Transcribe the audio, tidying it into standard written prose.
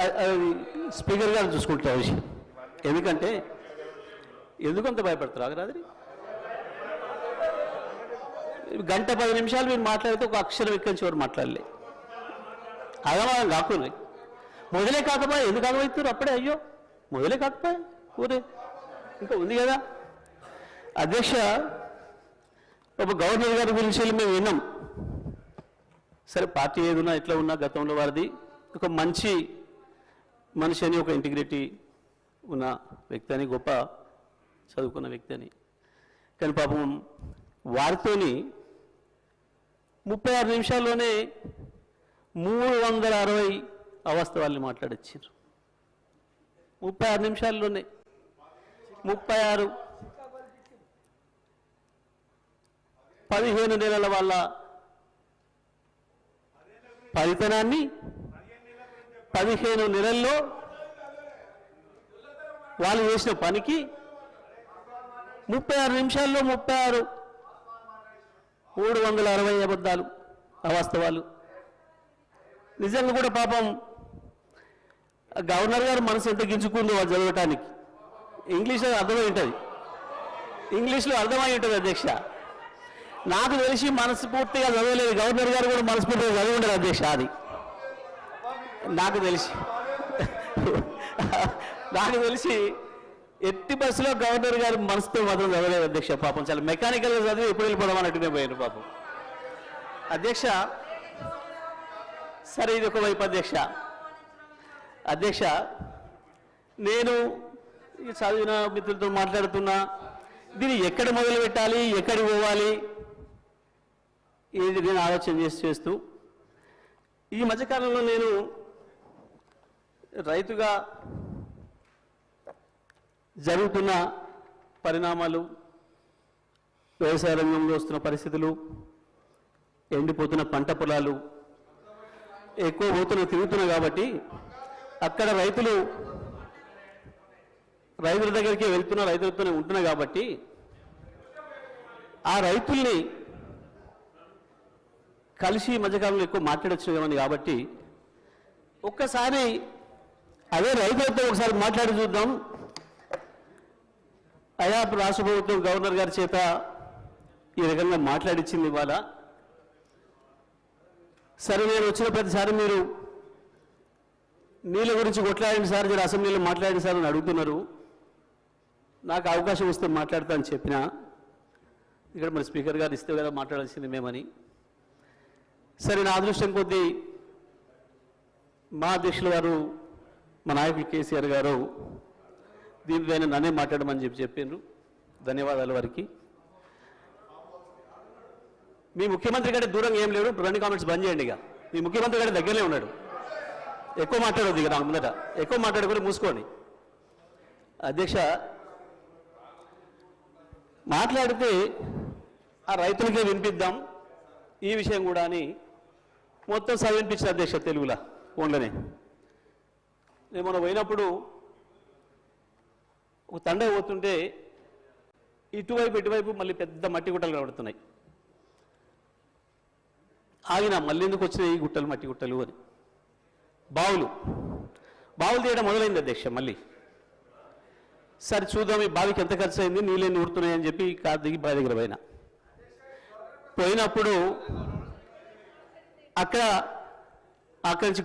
అది స్పీకర్ గారు చూసుకుంటా విషయం. ఎందుకంటే ఎందుకంత భయపడతారు ఆగరాది? గంట 10 నిమిషాలు మీరు మాట్లాడితే ఒక అక్షరం ఎక్కడి చివరి మాట్లాడలే. అగమాగం కాకుండా మొదలే కాకపోయా, ఎందుకు ఆగమవుతారు అప్పుడే? అయ్యో మొదలే కాకపోయా ఊరే ఇంకా ఉంది కదా. అధ్యక్ష, ఒక గవర్నర్ గారి గురించి మేము విన్నాం. సరే, పార్టీ ఏదున్నా ఎట్లా ఉన్నా గతంలో వారిది ఒక మంచి మనిషి అని, ఒక ఇంటిగ్రిటీ ఉన్న వ్యక్తి అని, గొప్ప చదువుకున్న వ్యక్తి అని. కానీ పాపం వారితోని 36 నిమిషాల్లోనే 360 అవాస్తవాల్ని మాట్లాడొచ్చారు. 36 నిమిషాల్లోనే 36 15 నెలల వాళ్ళ ఫలితనాన్ని 15 నెలల్లో వాళ్ళు చేసిన పనికి 36 నిమిషాల్లో 360 అబద్ధాలు, అవాస్తవాలు. నిజంగా కూడా పాపం గవర్నర్ గారు మనసు ఎంత గింజుకుందో వాళ్ళు చదవటానికి. ఇంగ్లీష్లో అర్థమై ఉంటుంది, ఇంగ్లీష్లో అర్థమై ఉంటుంది అధ్యక్ష. నాకు తెలిసి మనస్ఫూర్తిగా చదవలేదు, గవర్నర్ గారు కూడా మనస్ఫూర్తిగా చదివి ఉండరు అధ్యక్ష. అది నాకు తెలిసి ఎట్టి బస్సులో గవర్నర్ గారు మనసుతో మాత్రం చదవలేదు అధ్యక్ష. పాపం చాలా మెకానికల్గా చదివి ఎప్పుడు వెళ్ళిపోదాం అన్నట్టునే పోయారు పాపం అధ్యక్ష. సరే, ఇది ఒకవైపు అధ్యక్ష. అధ్యక్ష, నేను చదివిన మిత్రులతో మాట్లాడుతున్నా, దీన్ని ఎక్కడ మొదలు పెట్టాలి, ఎక్కడికి పోవాలి, ఇది నేను ఆలోచన చేస్తూ ఈ మధ్యకాలంలో నేను రైతుగా జరుగుతున్న పరిణామాలు, వ్యవసాయ రంగంలో వస్తున్న పరిస్థితులు, ఎండిపోతున్న పంట పొలాలు ఎక్కువ తిరుగుతున్నాయి కాబట్టి అక్కడ రైతుల దగ్గరికి వెళ్తున్న, రైతులతోనే ఉంటున్నాయి కాబట్టి ఆ రైతుల్ని కలిసి మధ్యకాలంలో ఎక్కువ మాట్లాడొచ్చు కాబట్టి ఒక్కసారి అదే రైతులతో ఒకసారి మాట్లాడి చూద్దాం. అయా రాష్ట్ర ప్రభుత్వం గవర్నర్ గారి చేత ఈ రకంగా మాట్లాడించింది ఇవాళ. సరే, నేను వచ్చిన ప్రతిసారి మీరు నీళ్ళ గురించి కొట్లాడండి సార్, మీరు అసెంబ్లీలో మాట్లాడండి సార్ అని అడుగుతున్నారు. నాకు అవకాశం వస్తే మాట్లాడతా అని చెప్పినా, ఇక్కడ మరి స్పీకర్ గారు ఇస్తే కదా మాట్లాడాల్సింది మేమని. సరే, నా అదృష్టం కొద్దీ మా అధ్యక్షుల వారు, మా నాయకులు కేసీఆర్ గారు దీనిపైన నన్నే మాట్లాడమని చెప్పిండ్రు. ధన్యవాదాలు వారికి. మీ ముఖ్యమంత్రి కంటే దూరంగా ఏం లేడు. రెండు కామెంట్స్ బంద్ చేయండి. ఇక మీ ముఖ్యమంత్రి కంటే దగ్గరనే ఉన్నాడు. ఎక్కువ మాట్లాడవద్దు, ఇక నాకు ముందట ఎక్కువ మాట్లాడుకొని మూసుకోండి. అధ్యక్ష, మాట్లాడితే ఆ రైతులకే వినిపిద్దాం ఈ విషయం కూడా అని మొత్తం వినిపించిన అధ్యక్ష తెలుగులో ఫోన్లోనే. నేను మొన్న పోయినప్పుడు ఒక తండ పోతుంటే ఇటువైపు మళ్ళీ పెద్ద మట్టి గుట్టలు కనబడుతున్నాయి. ఆగిన మళ్ళీ ఎందుకు వచ్చినాయి ఈ గుట్టలు, మట్టి గుట్టలు అని. బావులు తీయడం మొదలైంది అధ్యక్ష. మళ్ళీ సరే చూద్దాం ఈ బావికి ఎంత ఖర్చు అయింది, నీళ్ళని ఊరుతున్నాయని చెప్పి కారు దిగి బావి దగ్గర పోయినప్పుడు అక్కడి నుంచి